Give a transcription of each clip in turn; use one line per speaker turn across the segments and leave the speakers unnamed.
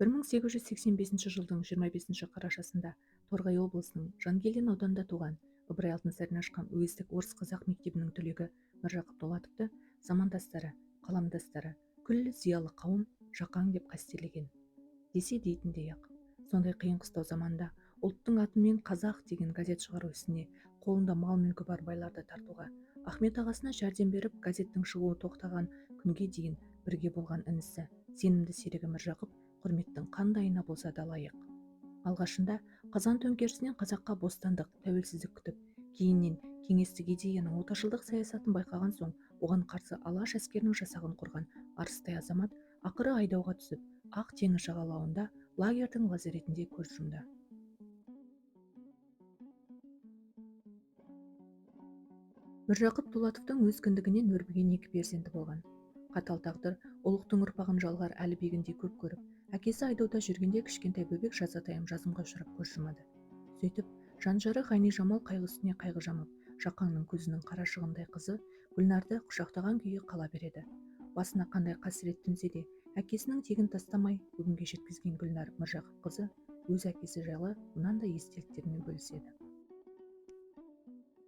1885 жылдың 25 қарашасында Торғай облысының Жангелдин ауданында туған Ыбырай Алтынсарин ашқан уездік орыс-қазақ мектебінің түлегі Міржақып Дулатовты замандастары, қаламдастары, күллі зиялы қауым Жақаң деп қастерлеген. Десе дейтіндей-ақ, сондай қиын қыстау заманда ұлттың атымен қазақ деген газет шығару ісіне қолында мал-мүлкі бар байларды тартуға Ахмет ағасына жәрдем беріп, газеттің шығуы тоқтаған күнге дейін бірге болған інісі, сенімді серігі Міржақып құрметтің қандайына болса да лайық. Алғашында қазан төңкерісінен қазаққа бостандық, тәуелсіздік күтіп, кейіннен кеңестік идеяның отаршылдық саясатын байқаған соң, оған қарсы алаш әскерінің жасағын құрған арыстай азамат ақыры айдауға түсіп, Ақ теңіз жағалауында лагердің лазаретінде көз жұмды. Міржақып Дулатовтың өз кіндігінен өрбіген екі перзенті болған. Қатал тағдыр ұлықтың ұрпағын жалғар Әлібегіндей көп көріп, әкесі айдауда жүргенде кішкентай бөбек жазатайым жазымға ұшырап көз жұмады. Сөйтіп, жанжары Ғайни Жамал қайғы үстіне қайғы жамап, Жақаңның көзінің қарашығындай қызы Гүлнарды құшақтаған күйі қала береді. Басына қандай қасірет төнсе де, әкесінің тегін тастамай бүгінге жеткізген Гүлнар Міржақып қызы өз әкесі жайлы мынандай естеліктермен бөліседі.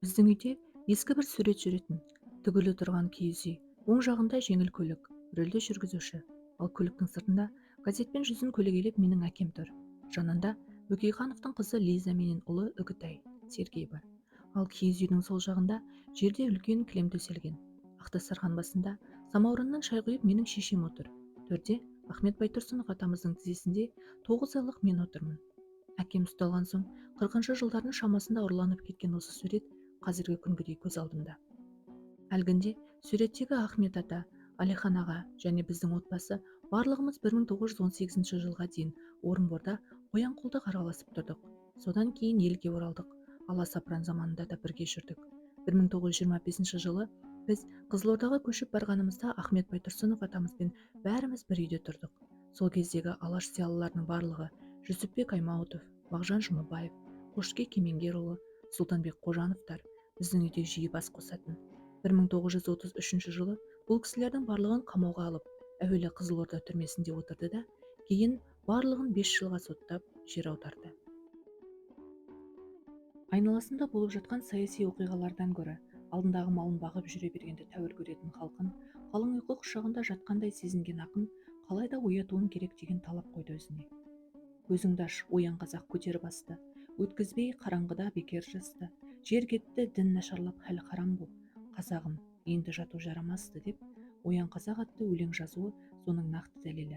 Біздің үйде ескі бір сурет жүретін. Тігулі тұрған киіз үй, оң жағында жеңіл көлік, рөлді жүргізуші, ал көліктің сыртында газетпен жүзін көлегейлеп менің әкем тұр. Жанында Бөкейхановтың қызы Лиза менен ұлы Үгітай, Сергей бар. Ал киіз үйдің сол жағында жерде үлкен кілем төселген. Ақ дастархан басында самаурыннан шай құйып менің шешем отыр. Төрде Ахмет Байтұрсынов атамыздың тізесінде 9 айлық мен отырмын. Әкем ұсталған соң 40-шы жылдардың шамасында ұрланып кеткен осы сурет қазіргі күнгідей көз алдымда. Әлгінде суреттегі Ахмет ата, Алихан аға және біздің отбасы барлығымыз 1918 жылға дейін Орынборда Қоян-қолтық араласып тұрдық. Содан кейін елге оралдық. Аласапыран заманында да бірге жүрдік. 1925 жылы біз Қызылордаға көшіп барғанымызда Ахмет Байтұрсынов атамызбен бәріміз бір үйде тұрдық. Сол кездегі алаш зиялыларының барлығы Жүсіпбек Аймауытов, Мағжан Жұмабаев, Қошке Кемеңгерұлы, Сұлтанбек Қожановтар біздің үйде жиі бас қосатын. 1933 жылы бұл кісілердің барлығын қамауға алып, әуелі Қызылорда түрмесінде отырды да, кейін барлығын 5 жылға соттап, жер аударды. Айналасында болып жатқан саяси оқиғалардан гөрі, алдындағы малын бағып жүре бергенді тәуір көретін халқын, қалың ұйқы құшағында жатқандай сезінген ақын, қалайда оятуым керек деген талап қойды өзіне. Көзіңді аш, оян қазақ, көтер басты, өткізбей қараңғыда бекер жасты, жер кетті, дін нашарлап, хәл харам бол, қазағым, енді жату жарамасты деп, Оян қазақ атты өлең жазуы соның нақты дәлелі.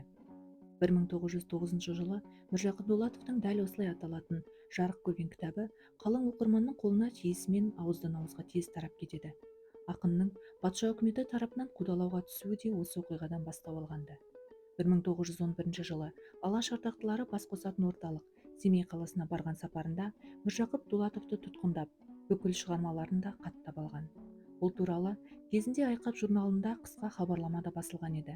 1909 жылы Міржақып Дулатовтың дәл осылай аталатын жарық көрген кітабы қалың оқырманның қолына тиісімен ауыздан ауызға тез тарап кетеді. Ақынның патша үкіметі тарапынан қудалауға түсуі де осы оқиғадан бастау алғанды. 1911 жылы алаш ардақтылары бас қосатын орталық Семей қаласына барған сапарында Міржақып Дулатовты тұтқындап, бүкіл шығармаларын да қаттап алған. Бұл туралы кезінде Айқап журналында қысқа хабарлама да басылған еді.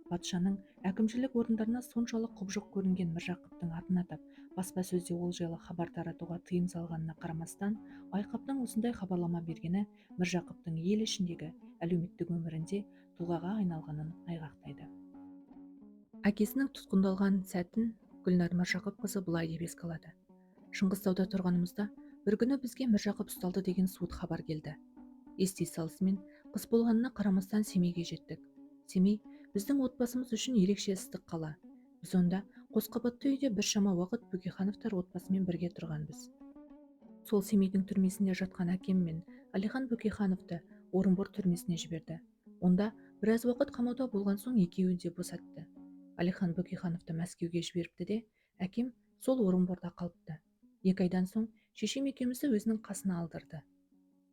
Патшаның әкімшілік орындарына соншалық құбыжық көрінген Міржақыптың атын атап, баспасөзде ол жайлы хабар таратуға тыйым салғанына қарамастан, Айқаптың осындай хабарлама бергені Міржақыптың ел ішіндегі әлеуметтік өмірінде тұлғаға айналғанын айғақтайды. Әкесінің тұтқындалған сәтін Гүлнар Міржақыпқызы былай деп еске алады. Шыңғыстауда тұрғанымызда бір күні бізге Міржақып ұсталды деген суыт хабар келді. Ести салысымен қыс болғанына қарамастан Семейге жеттік. Семей біздің отбасымыз үшін ерекше ыстық қала. Біз онда қосқабатты үйде біршама уақыт Бөкейхановтар отбасымен бірге тұрғанбыз. Сол Семейдің түрмесінде жатқан әкем мен Алихан Бөкейхановты Орынбор түрмесіне жіберді. Онда біраз уақыт қамауда болған соң екеуін де босатты. Алихан Бөкейхановты Мәскеуге жіберіпті де, әкем сол Орынборда қалыпты. 2 айдан соң шешем екеумізді өзінің қасына алдырды.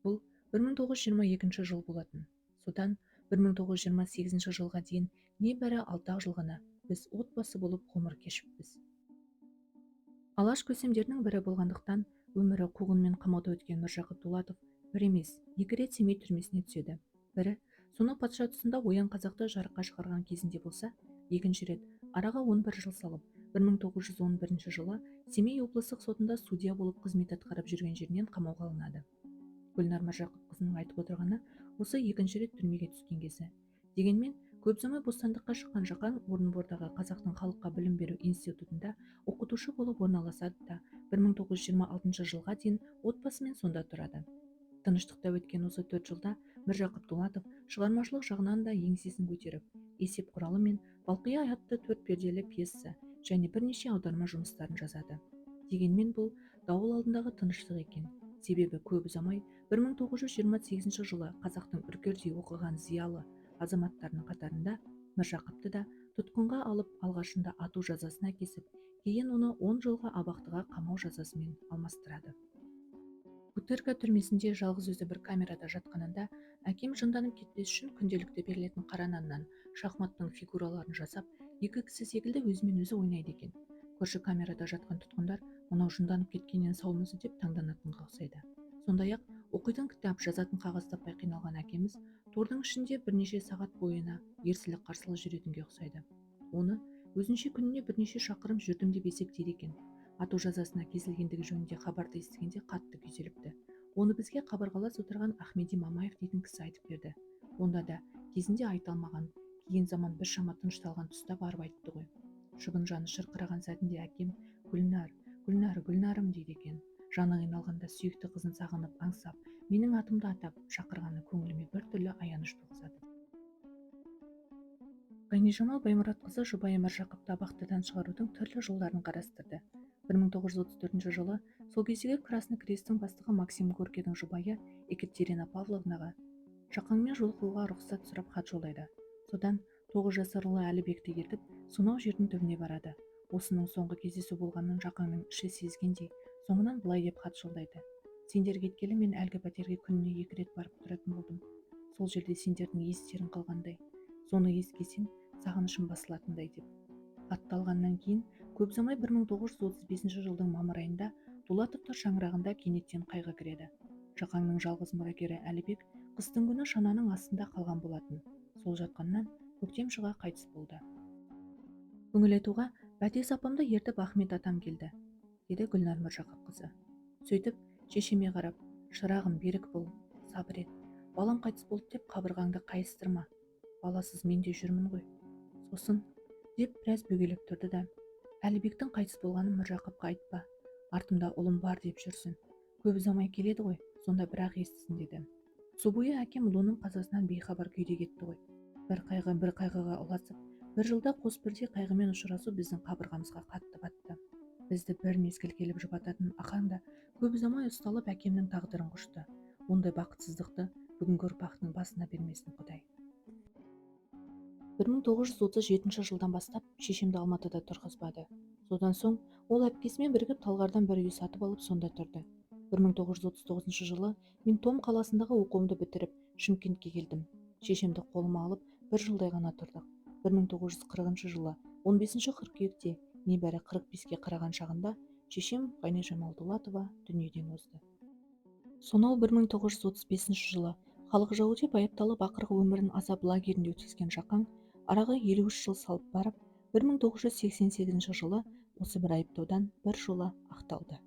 Бұл 1922 жыл болатын. Содан 1928 жылға дейін небәрі 6 жыл ғана біз отбасы болып ғұмыр кешіппіз. Алаш көсемдерінің бірі болғандықтан өмірі қуғынмен қамауда өткен Міржақып Дулатов бір емес, 2 рет Семей түрмесіне түседі. Бірі соны патша тұсында Оян қазақты жарыққа шығарған кезінде болса, екінші рет араға 11 жыл салып, 1911 жылы Семей облыстық сотында судья болып қызмет атқарып жүрген жерінен қамауға алынады. Гүлнар Міржақыпқызының айтып отырғаны осы екінші рет түрмеге түскен кезі. Дегенмен Көп ұзамай бостандыққа шыққан Жақаң Орынбордағы Қазақтың халыққа білім беру институтында оқытушы болып орналасады да 1926 жылға дейін отбасымен сонда тұрады. Тыныштықта өткен осы 4 жылда Міржақып Дулатов шығармашылық жағынан да еңсесін көтеріп, есеп құралы мен Балқия атты 4 перделі пьеса және бірнеше аударма жұмыстарын жазады. Дегенмен бұл дауыл алдындағы тыныштық екен. Себебі көп ұзамай 1928 жылы қазақтың үркердей оқыған зиялы азаматтарының қатарында Міржақыпты да тұтқынға алып алғашында ату жазасына кесіп, кейін оны 10 жылға абақтыға қамау жазасымен алмастырады. Бутырка түрмесінде жалғыз өзі бір камерада жатқанында әкем жынданып кетпес үшін күнделікті берілетін қара наннан шахматтың фигураларын жасап, екі кісі секілді өзімен өзі ойнайды екен. Көрші камерада жатқан тұтқындар мынау жынданып кеткеннен саумыз деп таңданатынға ұқсайды. Сондай-ақ оқитын кітап, жазатын қағаз таппай қиналған әкеміз тордың ішінде бірнеше сағат бойына ерсілі-қарсылы жүретінге ұқсайды. Оны өзінше күніне бірнеше шақырым жүрдім деп есептейді екен. Ату жазасына кесілгендігі жөнінде хабарды естігенде қатты күйзеліпті. Оны бізге қабырғалас отырған Ахмеди Мамаев дейтін кісі айтып берді. Онда да кезінде айта алмаған, кейін заман біршама тынышталған тұста барып айтты ғой. Шыбын жаны шырқыраған сәтінде әкем Гүлнар, Гүлнар, Гүлнарым дейді екен. Жаны қиналғанда сүйікті қызын сағынып, аңсап, менің атымды атап шақырғаны көңіліме біртүрлі аяныш туғызады. Ғайнижамал Баймұратқызы жұбайы Міржақыпты абақтыдан шығарудың түрлі жолдарын қарастырды. 1934 жылы сол кездегі Красный Кресттің бастығы Максим Горкийдің жұбайы Екатерина Павловнаға Жақаңмен жолығуға рұқсат сұрап хат жолдайды. Содан 9 жасар ұлы Әлібекті ертіп, сонау жердің түбіне барады. Осының соңғы кездесу болғанын Жақаңның іші сезгендей, соңынан былай деп хат жолдайды. Сендер кеткелі мен әлгі пәтерге күніне 2 рет барып тұратын болдым. Сол жерде сендердің естерің қалғандай. Соны ескесем, сағынышым басылатындай деп. Хатты алғаннан кейін көп ұзамай 1935 жылдың мамыр айында Дулатовтар шаңырағында кенеттен қайғы кіреді. Жақаңның жалғыз мұрагері Әлібек қыстың күні шананың астында қалған болатын. Сол жатқаннан көктем шыға қайтыс болды. Көңіл айтуға Бәтес апамды ертіп Ахмет атам келді, деді Гүлнар Міржақыпқызы. Сөйтіп шешеме қарап, шырағым берік бол, сабыр ет. Балам қайтыс болды деп қабырғаңды қайыстырма. Баласыз мен де жүрмін ғой. Сосын деп біраз бөгеліп тұрды да, Әлібектің қайтыс болғанын Міржақыпқа айтпа. Артымда ұлым бар деп жүрсін. Көп ұзамай келеді ғой, сонда бірақ естісін деді. Сол бойы әкем ұлының қазасынан бейхабар күйде кетті ғой. Бір қайғы бір қайғыға ұласып, бір жылда қос бірдей қайғымен ұшырасу біздің қабырғамызға қатты батты. Бізді бір мезгіл келіп жұбататын ақаң да көп ұзамай ұсталып әкемнің тағдырын құшты. Ондай бақытсыздықты бүгінгі ұрпақтың басына бермесін Құдай. 1937 жылдан бастап шешемді Алматыда тұрғызбады. Содан соң ол әпкесімен бірігіп Талғардан бір үй сатып алып сонда тұрды. 1939 жылы мен Том қаласындағы оқуымды бітіріп Шымкентке келдім. Шешемді қолыма алып бір жылдай ғана тұрдық. 1940 жылы 15 қыркүйекте небәрі 45-ке қараған шағында шешем Ғайнижамал Дулатова дүниеден озды. Сонау 1935 жылы халық жауы деп айыпталып ақырғы өмірін азап лагерінде өткізген Жақаң араға 53 жыл салып барып 1988 жылы осы бір айыптаудан бір жола ақталды.